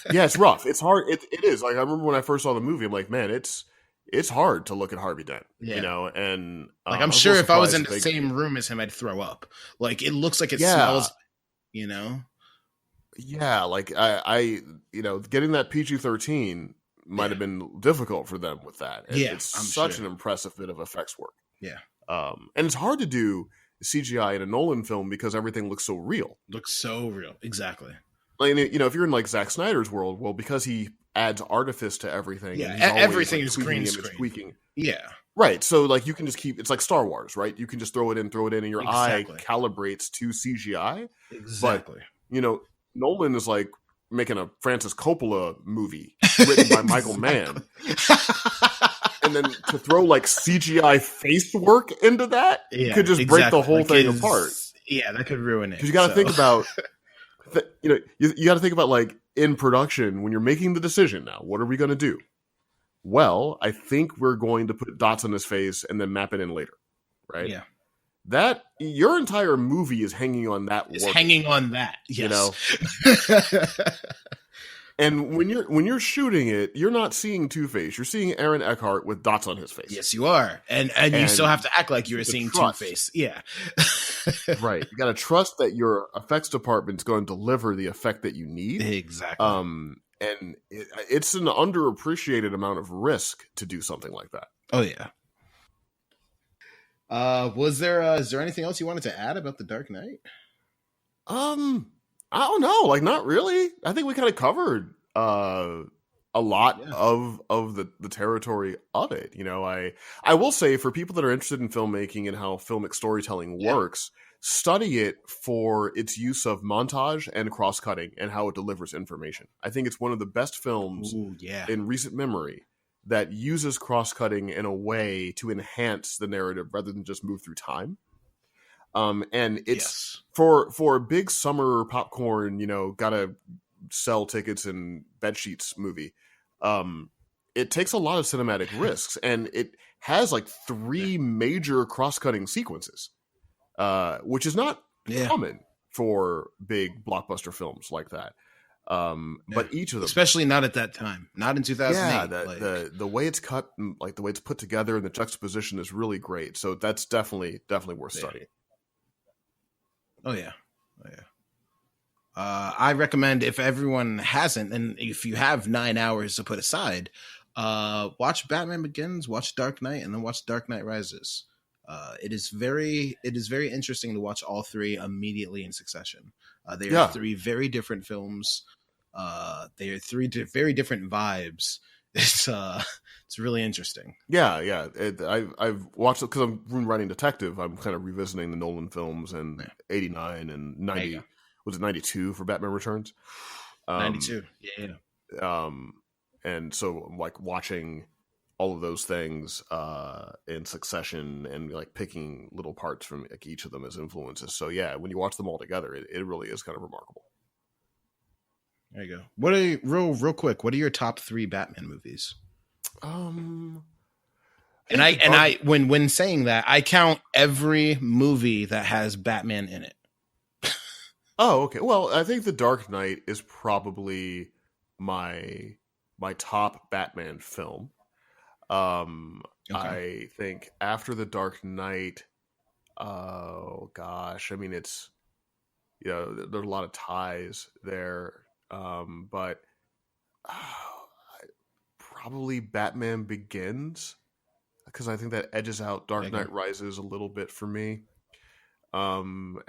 Yeah, it's rough. It's hard. It is. Like I remember when I first saw the movie, I'm like, man, it's hard to look at Harvey Dent. You know, and like I'm sure if I was in the same room as him, I'd throw up. Like it looks like it smells. You know. Yeah, like I you know, getting that PG-13 might have been difficult for them with that. It's such an impressive bit of effects work. Yeah. And it's hard to do CGI in a Nolan film because everything looks so real. Exactly. Like, you know, if you're in like Zack Snyder's world, well, because he adds artifice to everything. Yeah, and everything like, is green screen. Tweaking. Yeah. Right. So like you can just keep, it's like Star Wars, right? You can just throw it in and your eye calibrates to CGI. Exactly. But, you know, Nolan is like making a Francis Coppola movie written by Michael Mann. And then to throw like CGI face work into that could just break the whole thing apart. Yeah, that could ruin it. Because you got to think about, you know, you got to think about like in production when you're making the decision now, what are we going to do? Well, I think we're going to put dots on his face and then map it in later, right? Yeah. That your entire movie is hanging on that. It's hanging on that, you know. And when you're shooting it, you're not seeing Two-Face. You're seeing Aaron Eckhart with dots on his face. Yes, you are, and you still have to act like you're seeing Two-Face. Yeah, right. You got to trust that your effects department's going to deliver the effect that you need. Exactly. And it's an underappreciated amount of risk to do something like that. Oh yeah. Is there anything else you wanted to add about The Dark Knight? I don't know. Like, not really. I think we kind of covered a lot of the territory of it. You know, I will say for people that are interested in filmmaking and how filmic storytelling works, study it for its use of montage and cross-cutting and how it delivers information. I think it's one of the best films in recent memory that uses cross-cutting in a way to enhance the narrative rather than just move through time. And it's for a big summer popcorn, gotta sell tickets and bed sheets movie. It takes a lot of cinematic risks, and it has like 3 major cross-cutting sequences, which is not common for big blockbuster films like that. But each of them, especially not at that time, not in 2008. Yeah, the way it's cut, and like the way it's put together, and the juxtaposition is really great. So that's definitely worth studying. Oh yeah. I recommend, if everyone hasn't, and if you have 9 hours to put aside, watch Batman Begins, watch Dark Knight, and then watch Dark Knight Rises. It is very interesting to watch all 3 immediately in succession. They are 3 very different films. They are 3 very different vibes. It's really interesting. Yeah. I've watched it because I'm writing detective. I'm kind of revisiting the Nolan films and 89 and 90. Was it 92 for Batman Returns? 92. Yeah. And so I'm like watching all of those things in succession and like picking little parts from like each of them as influences. So yeah, when you watch them all together, it really is kind of remarkable. There you go. What are you, real quick? What are your top 3 Batman movies? And I when saying that, I count every movie that has Batman in it. Oh, okay. Well, I think The Dark Knight is probably my top Batman film. I think after The Dark Knight, oh gosh, I mean, it's, there's a lot of ties there. But probably Batman Begins, because I think that edges out Dark Knight Rises a little bit for me. And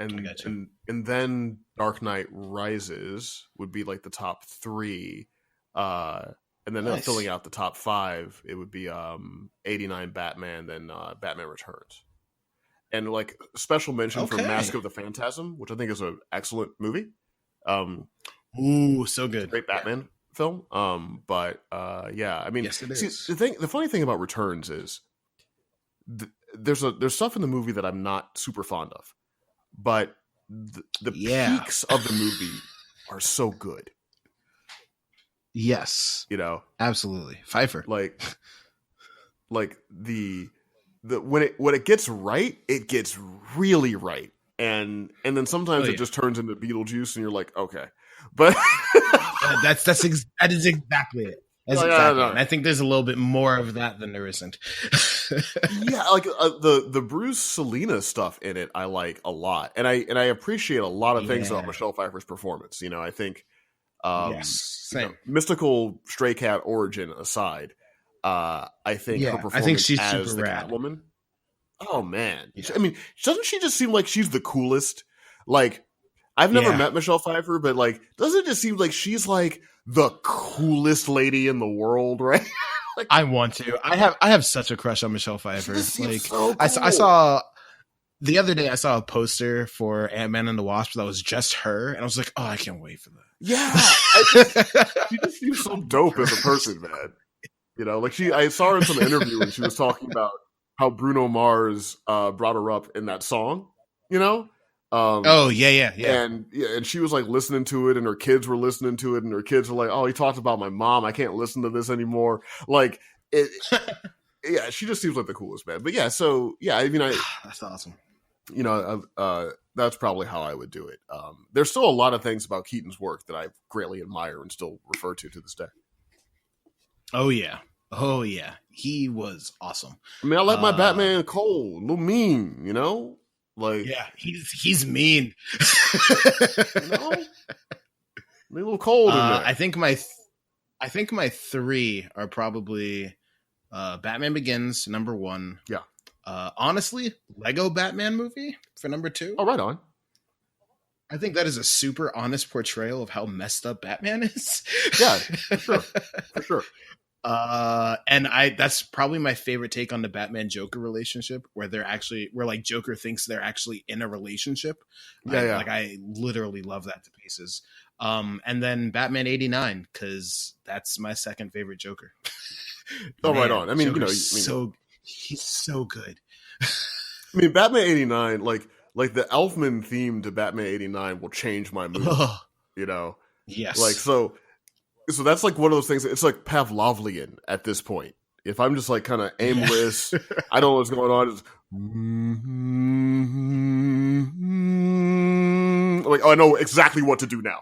then Dark Knight Rises would be like the top 3. And then filling out the top 5, it would be 89 Batman, then Batman Returns. And like special mention for Mask of the Phantasm, which I think is an excellent movie. Ooh, so good. Great Batman film. But I mean, yes, it is. See, the funny thing about Returns is there's stuff in the movie that I'm not super fond of, but the peaks of the movie are so good. Yes, absolutely. Pfeiffer, like the when it gets right, it gets really right, and then sometimes it just turns into Beetlejuice, and you're like, okay, but that is exactly it. That's exactly it. And I think there's a little bit more of that than there isn't. Yeah, like the Bruce Selena stuff in it, I like a lot, and I appreciate a lot of things about Michelle Pfeiffer's performance. I think, same. Mystical Stray Cat origin aside, I think her performance, I think she's as super the rad. Catwoman. Oh man, I mean, doesn't she just seem like she's the coolest? Like, I've never met Michelle Pfeiffer, but like, doesn't it just seem like she's like the coolest lady in the world, right? Like, I want to. I have such a crush on Michelle Pfeiffer. Like, so cool. I saw the other day, I saw a poster for Ant-Man and the Wasp that was just her, and I was like, oh, I can't wait for that. Yeah, she just seems so dope as a person, man. Like I saw her in some interview and she was talking about how Bruno Mars brought her up in that song, oh yeah, and she was like listening to it, and her kids were listening to it, and her kids were like, "Oh, he talked about my mom. I can't listen to this anymore." Like, yeah, she just seems like the coolest, man. But yeah, so yeah, I mean, that's awesome. That's probably how I would do it. There's still a lot of things about Keaton's work that I greatly admire and still refer to this day. Oh yeah, he was awesome. I mean, I like my Batman cold, a little mean, Like, yeah, he's mean. A little cold in there. I think my 3 are probably Batman Begins, number 1. Yeah. Honestly, Lego Batman movie for number 2. Oh, right on. I think that is a super honest portrayal of how messed up Batman is. Yeah, for sure. And that's probably my favorite take on the Batman Joker relationship, where like Joker thinks they're actually in a relationship. Yeah. Like, I literally love that to pieces. And then Batman 89, because that's my second favorite Joker. Oh, right on. I mean, he's so good. I mean, Batman 89, like like the Elfman theme to Batman 89 will change my mood. You know, yes. Like so that's like one of those things. It's like Pavlovian at this point. If I'm just like kind of aimless, I don't know what's going on. It's like, oh, I know exactly what to do now.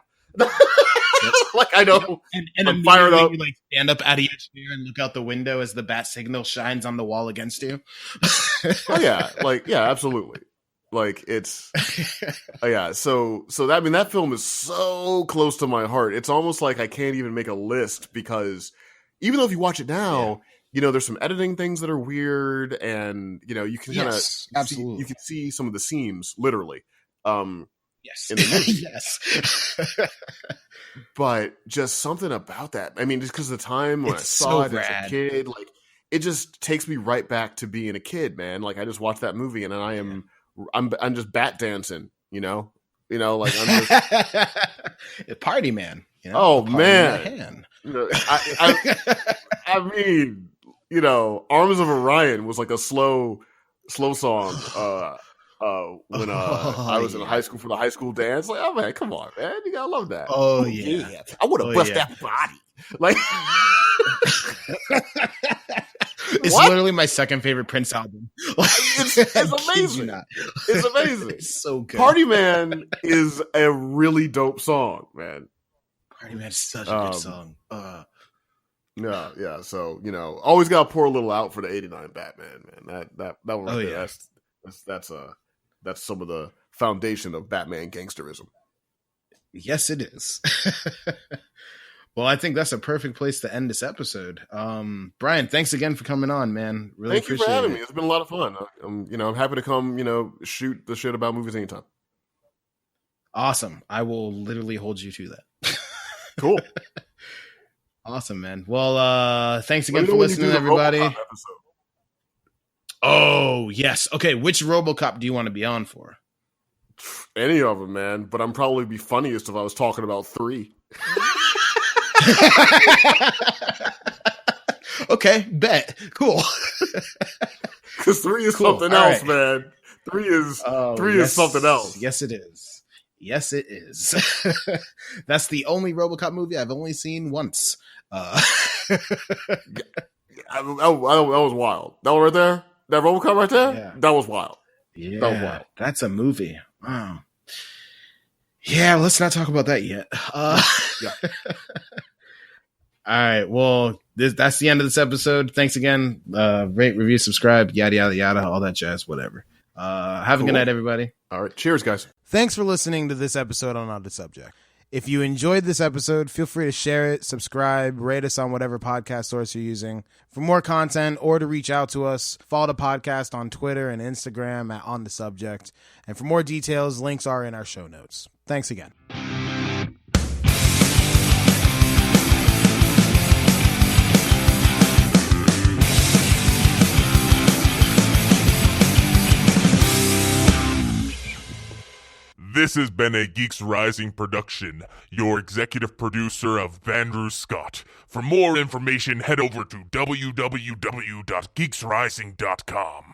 Like I know, and I'm fired up. You like stand up out of your chair and look out the window as the bat signal shines on the wall against you. Oh yeah, like yeah, absolutely. Like it's, yeah. So that, I mean, that film is so close to my heart. It's almost like I can't even make a list because even though if you watch it now, you know, there's some editing things that are weird, and you know, you can kind of absolutely you can see some of the seams literally. Yes. In the movie. Yes. But just something about that. I mean, just because of the time when I saw it as a kid, like it just takes me right back to being a kid, man. Like I just watched that movie and I'm just bat dancing, you know, like I'm just party man. You know? Oh man. You know, I mean, you know, Arms of Orion was like a slow song. When I was in high school for the high school dance, like, oh man, come on, man, you gotta love that. Oh yeah. I would have bust that body. Like, it's literally my second favorite Prince album. It's amazing. It's amazing. It's so good. Party Man is a really dope song, man. Party Man is such a good song. Yeah. So you know, always gotta pour a little out for the '89 Batman, man. That one right there. Yeah. That's some of the foundation of Batman gangsterism. Yes, it is. Well, I think that's a perfect place to end this episode. Brian, thanks again for coming on, man. Really appreciate it. Thank you for having me. It's been a lot of fun. I'm happy to come, shoot the shit about movies anytime. Awesome. I will literally hold you to that. Cool. Awesome, man. Well, thanks again for listening, everybody. Oh, yes. Okay, which RoboCop do you want to be on for? Any of them, man. But I'm probably be funniest if I was talking about 3. Okay, bet. Cool. Because 3 is something else, right, man. 3 is something else. Yes, it is. Yes, it is. That's the only RoboCop movie I've only seen once. That was wild. That one right there? That RoboCop right there? Yeah. That was wild. Yeah, that was wild. That's a movie. Wow. Yeah, let's not talk about that yet. Yeah. All right. Well, that's the end of this episode. Thanks again. Rate, review, subscribe, yada, yada, yada, all that jazz, whatever. Have a good night, everybody. All right. Cheers, guys. Thanks for listening to this episode on On the Subject. If you enjoyed this episode, feel free to share it, subscribe, rate us on whatever podcast source you're using. For more content or to reach out to us, follow the podcast on Twitter and Instagram at On the Subject. And for more details, links are in our show notes. Thanks again. This has been a Geeks Rising production, your executive producer of Andrew Scott. For more information, head over to www.geeksrising.com.